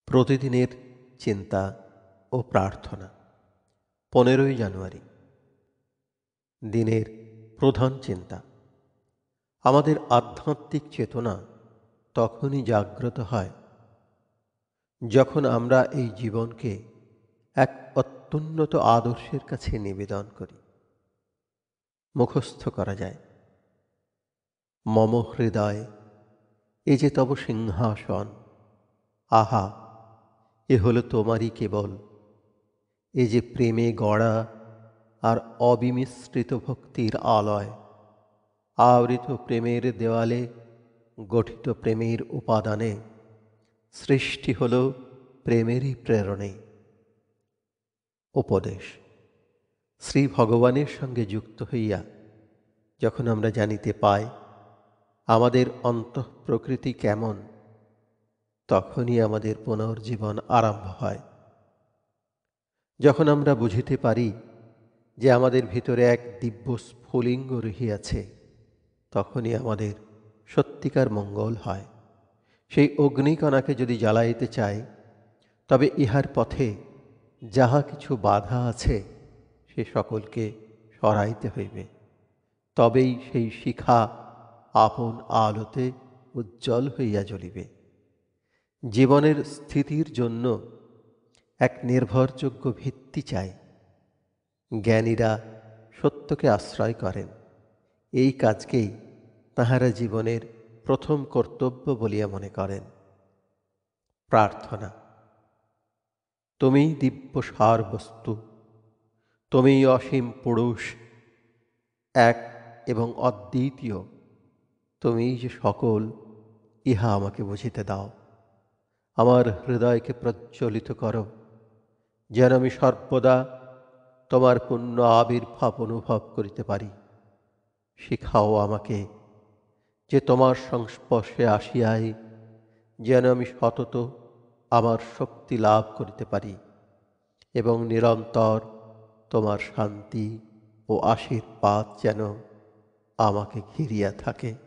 প্রতিদিনের চিন্তা ও প্রার্থনা। 15ই জানুয়ারি। দিনের প্রধান চিন্তা। আমাদের আধ্যাত্মিক চেতনা তখনই জাগ্রত হয় যখন আমরা এই জীবনকে এক অত্যুন্নত আদর্শের কাছে নিবেদন করি। মুখস্থ করা যায়, মম হৃদয় এ যে তব সিংহাসন, আহা এ হলো তোমারই কেবল, এ যে প্রেমে গড়া আর অবিমিশ্রিত ভক্তির আলয়, আবৃত প্রেমের দেওয়ালে গঠিত প্রেমের উপাদানে সৃষ্টি হল প্রেমেরই প্রেরণে। উপদেশ। শ্রী ভগবানের সঙ্গে যুক্ত হইয়া যখন আমরা জানিতে পাই আমাদের অন্তঃপ্রকৃতি কেমন, তখনই আমাদের পুনর্জীবন আরম্ভ হয়। যখন আমরা বুঝিতে পারি যে আমাদের ভিতরে এক দিব্য স্ফুলিঙ্গ রহিয়াছে, তখনই আমাদের সত্যিকার মঙ্গল হয়। সেই অগ্নিকণাকে যদি জ্বালাইতে চাই, তবে ইহার পথে যাহা কিছু বাধা আছে সে সকলকে সরাইতে হইবে। তবেই সেই শিখা আপন আলোতে উজ্জ্বল হইয়া জ্বলিবে। জীবনের স্থিতির জন্য এক নির্ভরযোগ্য ভিত্তি চাই। জ্ঞানীরা সত্যকে আশ্রয় করেন। এই কাজকেই তাহারা জীবনের প্রথম কর্তব্য বলিয়া মনে করেন। প্রার্থনা। তুমিই দিব্য সার বস্তু, তুমিই অসীম পুরুষ, এক এবং অদ্বিতীয়। তুমিই যে সকল, ইহা আমাকে বুঝিতে দাও। আমার হৃদয়কে প্রজ্বলিত করো, যেন আমি সর্বদা তোমার পূর্ণ আবির্ভাব অনুভব করিতে পারি। শিখাও আমাকে যে তোমার সংস্পর্শে আসিয়াই যেন আমি সতত আমার শক্তি লাভ করিতে পারি এবং নিরন্তর তোমার শান্তি ও আশীর্বাদ যেন আমাকে ঘিরিয়া থাকে।